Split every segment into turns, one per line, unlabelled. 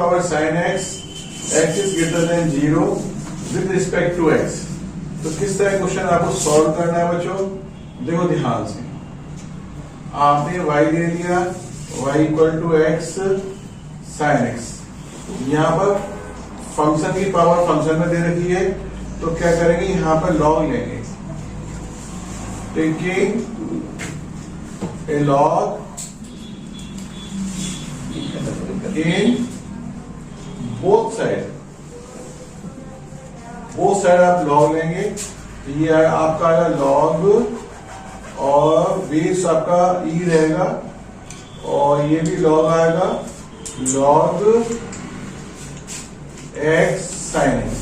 Power sine x x is greater than 0 with respect to x. तो किस तरह question आपको सॉल्व करना है बच्चों? देखो ध्यान से, आपने y ले लिया, y equal to x sine x. यहाँ पर फंक्शन की पावर फंक्शन में दे रखी है, तो क्या करेंगे, यहाँ पर लॉग लेंगे, taking a log in both side. Both side आप लॉग लेंगे, ये आपका आएगा लॉग और बेस आपका ई रहेगा, और ये भी लॉग आएगा लॉग एक्स साइन एक्स।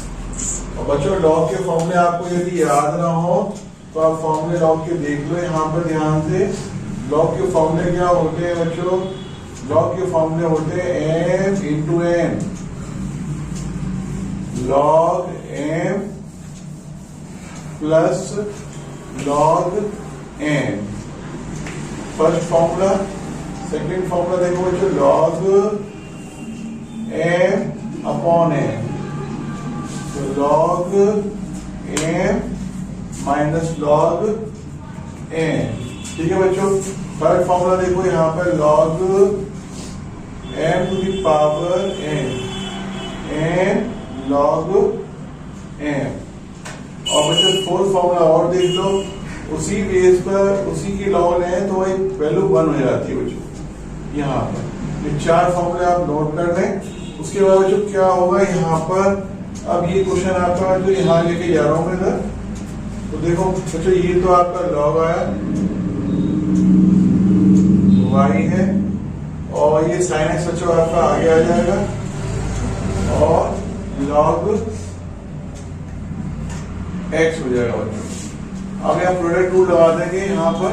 और बच्चों लॉग के फॉर्मूले आपको यदि याद ना हो तो आप फॉर्मूले लॉग के देख लो यहाँ पर ध्यान से। लॉग के फॉर्मूले क्या होते हैं बच्चों? लॉग के फॉर्मूले होते हैं m into M, log m plus log m, first formula. Second formula देखो बच्चों, लॉग m अपॉन m, तो log m minus log m। ठीक है बच्चों, थर्ड फॉर्मूला देखो यहाँ पर, log m to the power n log m। और बच्चों फोर्थ फॉर्मूला और देख लो, उसी बेस पर उसी की लॉग लें तो वही वैल्यू 1 हो जाती है बच्चों यहाँ पर। ये चार फॉर्मूले आप नोट कर लें। उसके बाद बच्चों क्या होगा यहाँ पर, अब ये क्वेश्चन आपका जो यहाँ लेके जा रहा हूं मैं इधर, तो देखो बच्चों ये तो आपका लॉग आया y है, और ये साइन एक्स बच्चों आपका आगे आ जाएगा, और लॉग एक्स हो जाएगा बच्चों। अब यहाँ प्रोडक्ट रूल लगा देंगे यहाँ पर,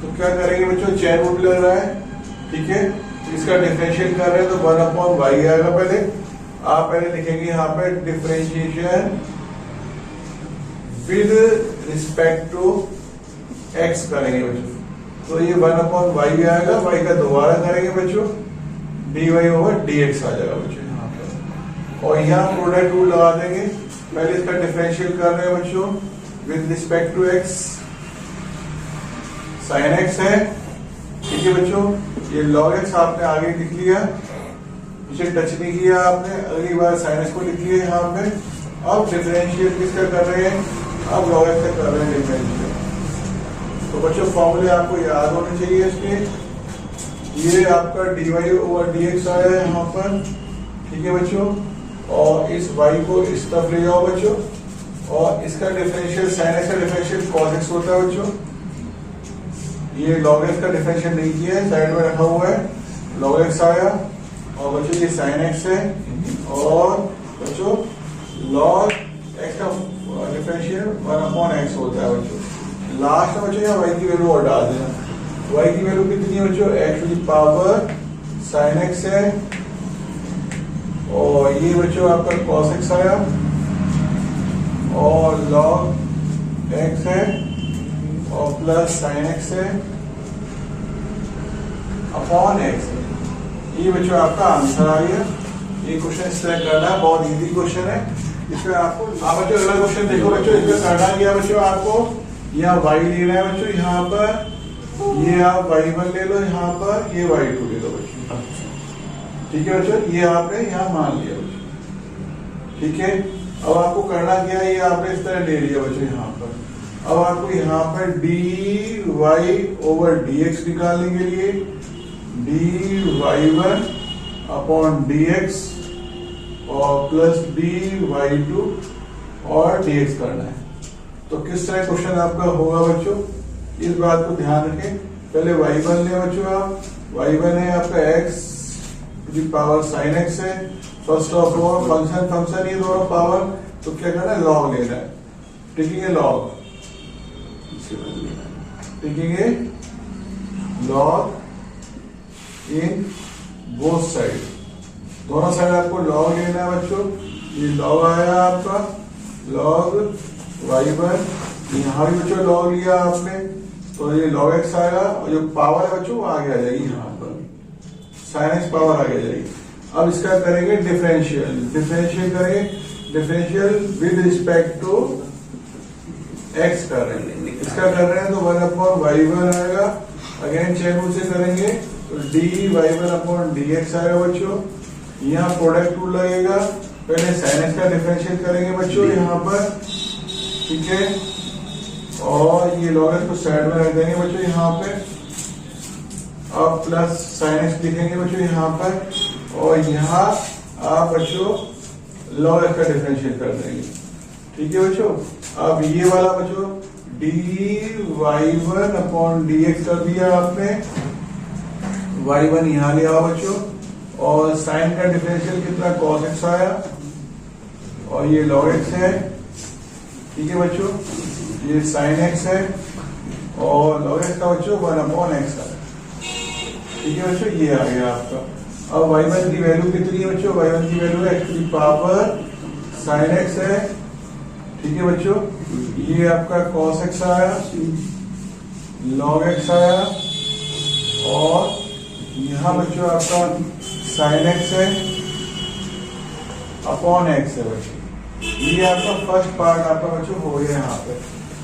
तो क्या करेंगे बच्चों, चेन रूल लग रहा है, ठीक है। इसका डिफरेंशिएट कर रहे हैं तो 1 अपॉन वाई आएगा। पहले आप लिखेंगे यहाँ पे differentiation with respect to x करेंगे बच्चों, तो ये 1 अपॉन वाई आएगा, वाई का दोबारा करेंगे बच्चों, D Y over D X आ जाएगा बच्चों यहाँ पर। और यहाँ प्रोडक्ट रूल लगा देंगे, पहले इसका डिफरेंशिएट कर रहे हैं बच्चों with respect to x, sine x है, ठीक है बच्चों। ये लॉग एक्स आपने आगे लिख लिया, इसे टच नहीं किया आपने, अगली बार साइन एक्स को लिख लिया यहाँ पे। अब डिफरेंशिएट किसका कर रहे हैं, अब लॉग एक्स का कर रहे हैं डिफरेंशिएट। तो बच्चों फॉर्मूले आपको याद होने चाहिए इसके। ये आपका d Y over D x आया है यहाँ पर, ठीक है बच्चों। और इस y को इस तरफ ले जाओ बच्चों, और इसका डिफरेंशियल साइन एक्स का डिफरेंशियल कॉस एक्स होता है बच्चों। ये लॉग एक्स का डिफरेंशियल नहीं किया है, साइड में रखा हुआ है, लॉग एक्स आया, और बच्चों ये साइन एक्स है, और बच्चों लॉग एक्स का डिफरेंशियल 1 अपॉन एक्स होता है बच्चों। लास्ट में बच्चों यहाँ y की वैल्यू और डाल देना। y की वैल्यू कितनी है बच्चों, x to the power sine x है, और ये बच्चों आपका cos x आया, और log x है, और प्लस साइन एक्स है अपॉन एक्स है। ये बच्चों आपका आंसर आ गया। ये क्वेश्चन इस तरह करना है, बहुत इजी क्वेश्चन है। इसमें आपको आप बच्चों अगला क्वेश्चन देखो बच्चों, इसमें करना क्या बच्चों, आपको यहाँ y लेना है बच्चों, यहाँ पर ये आप y1 ले लो, यहाँ पर ये y2 ले लो बच्चों, ठीक है बच्चों। ये आपने यहाँ मान लिया बच्चों, ठीक है। अब आपको करना क्या है, ये आपने इस तरह ले लिया बच्चों यहाँ पर। अब आपको यहाँ पर d Y over D x निकालने के लिए d y 1 upon d x और प्लस डी वाई 2 और डी एक्स करना है। तो किस तरह क्वेश्चन आपका होगा बच्चों, इस बात को ध्यान रखें। पहले y1 ले बच्चों, आप y1 है आपका x to the power sine x है, फर्स्ट ऑफ ऑल फंक्शन ये दोनों पावर, तो क्या करना है, लॉग लेना है, taking a log, taking a log in both side, दोनों साइड आपको लॉग लेना है बच्चों। ये लॉग आया आपका लॉग y1, यहाँ भी बच्चों लॉग लिया आपने, तो ये log x आएगा, और जो पावर है बच्चों वो आगे आ जाएगी, यहाँ पर साइन एक्स पावर आगे आ जाएगी। अब इसका करेंगे डिफरेंशियल करेंगे, differential with respect to x कर रहे हैं, इसका कर रहे हैं तो 1/y1 आएगा। अगेन चेन रूल से करेंगे तो dy1/dx आएगा बच्चों। यहाँ प्रोडक्ट रूल लगेगा, पहले sin x का डिफरेंशियल करेंगे बच्चों यहाँ पर, ठीक है, और ये log x को साइड में रख देंगे बच्चों यहाँ पे। अब प्लस sin x लिखेंगे बच्चों यहाँ पर, और यहाँ आप बच्चों log x का डिफरेंशियल कर देंगे, ठीक है बच्चों। अब ये वाला बच्चों dy1/dx कर दिया आपने, y1 यहाँ ले आओ बच्चों, और साइन का डिफरेंशियल कितना cos x आया, और ये log x है, ठीक है बच्चों, ये sin x है, और log x का बच्चों 1/x है, ठीक है बच्चों, ये आ गया आपका। अब y1 की वैल्यू कितनी है बच्चों, y1 की वैल्यू x की पावर sin x है, ठीक है बच्चों, ये आपका cos x आया, log x आया, और यहाँ बच्चों आपका sin x है अपॉन x है बच्चों। ये आपका फर्स्ट पार्ट आपका बच्चों हो गया यहाँ पे।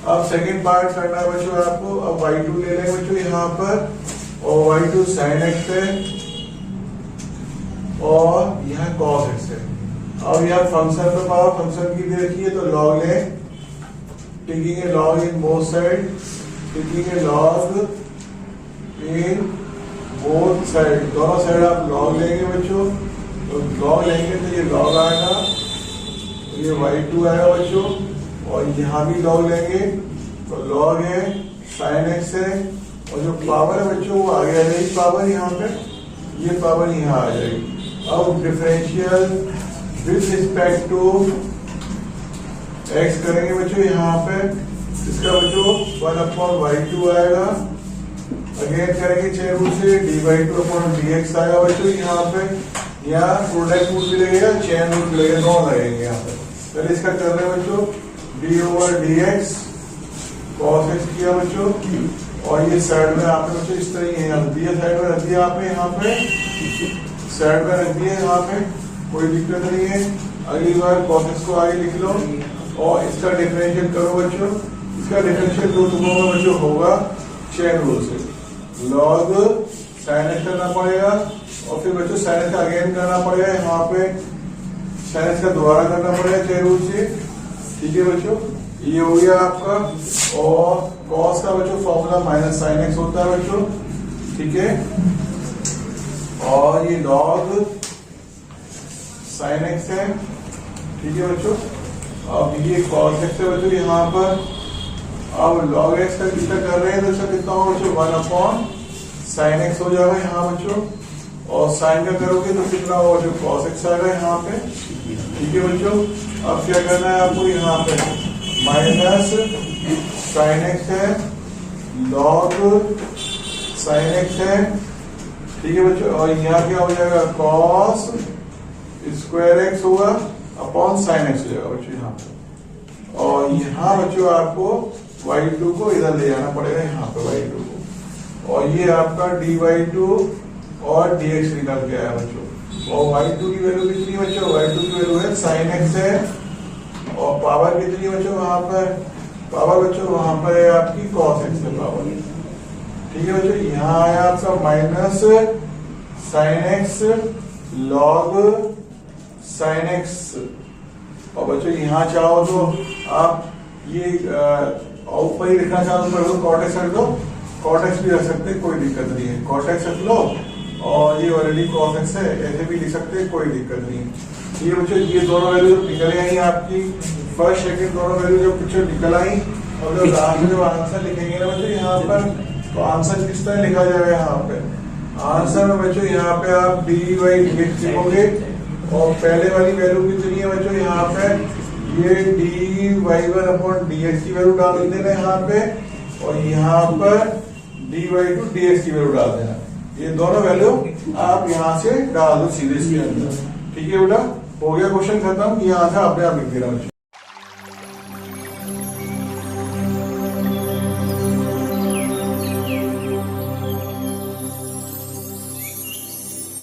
अब सेकंड पार्ट करना है बच्चों आपको। अब y2 ले लेंगे बच्चों यहाँ पर, और y2 sin x है, और यहाँ cos x है। अब यार फंक्शन पे पावर फंक्शन की देखिए तो log ले, taking a log in both side, taking a log in both side, दोनों साइड आप log लेंगे बच्चों, तो log लेंगे तो ये log आएगा, तो ये y2 आएगा बच्चों, और यहाँ भी log लेंगे तो log है sin x है, और जो पावर है बच्चों वो आ गया है पावर यहाँ पे, ये पावर यहाँ आ जाएगी। अब differential with respect to x करेंगे बच्चों यहाँ पे, इसका बच्चों 1/y2 आएगा। अगेन करेंगे चेन रूल से dy2/dx आएगा बच्चों यहाँ पे, यहाँ प्रोडक्ट रूल भी लगेगा, चेन रूल भी लगेगा, दोनों लगेंगे यहाँ पे। पहले इसका कर रहे हैं बच्चों d/dx cos x किया बच्चों, और ये साइड में आपने बच्चों इस तरह ही रख दिया, साइड में रख दिया आपने यहाँ पे, साइड में रख दिया यहाँ पे, कोई दिक्कत नहीं है। अगली बार cos x को आगे लिख लो, और इसका डिफरेंशियल करो बच्चों। इसका डिफरेंशियल दो टुकड़ों में बच्चों होगा चेन रूल से, log sin x करना पड़ेगा, और फिर बच्चों sin x का अगेन करना पड़ेगा यहाँ पे, sin x का दोबारा करना पड़ेगा चेन रूल से, ठीक है बच्चों, ये हो गया आपका। और cos का बच्चों फॉर्मूला माइनस sin x होता है बच्चों, ठीक है, और ये log sin x है, ठीक है बच्चों। अब ये cos x है बच्चों यहाँ पर, अब log x का कितना कर रहे हैं तो इसका कितना होगा बच्चों 1/sin x हो जाएगा यहाँ बच्चों, और sin का करोगे तो कितना होगा बच्चों cos x आएगा यहाँ पे, ठीक है बच्चों। अब क्या करना है आपको यहाँ पे, माइनस sin x है, log sin x है, ठीक है बच्चों, और यहाँ क्या हो जाएगा cos स्क्वायर x होगा अपॉन sin x हो जाएगा बच्चों यहाँ पे। और यहाँ बच्चों आपको y2 को इधर ले जाना पड़ेगा यहाँ पे y2 को, और ये आपका dy2 और dx निकल के आया बच्चों। और y2 की वैल्यू कितनी बच्चों, y2 की वैल्यू है sin x है, और पावर कितनी बच्चों वहां पर, पावर बच्चों वहां पर है आपकी cos x है पावर, ठीक है बच्चों। यहाँ आया आपका minus sin x log sin x, और बच्चों यहाँ चाहो तो आप ये ऊपर ही लिखना चाहो तो cot x रख दो, cot x भी रख सकते हैं, कोई दिक्कत नहीं है, cot x रख लो, और ये ऑलरेडी cos x है, ऐसे भी लिख सकते हैं, कोई दिक्कत नहीं है। ये बच्चों ये दोनों वैल्यू जब निकल आई आपकी, फर्स्ट सेकंड दोनों वैल्यू जब पिक्चर निकल आई, और जब लास्ट में जब आंसर लिखेंगे ना बच्चों यहाँ पर, तो आंसर किस तरह लिखा जाएगा यहाँ पे, आंसर में बच्चों यहाँ पे आप dy/dx लिखोगे, और पहले वाली वैल्यू कितनी है बच्चों यहाँ पे, ये dy1/dx की वैल्यू डाल देना यहाँ पे, और यहाँ पर dy2/dx की वैल्यू डाल देना। ये दोनों वैल्यू आप यहाँ से डाल दो सीधे इसके अंदर, ठीक है बेटा, हो गया क्वेश्चन खत्म। ये आंसर अपने आप लिख देना बच्चों।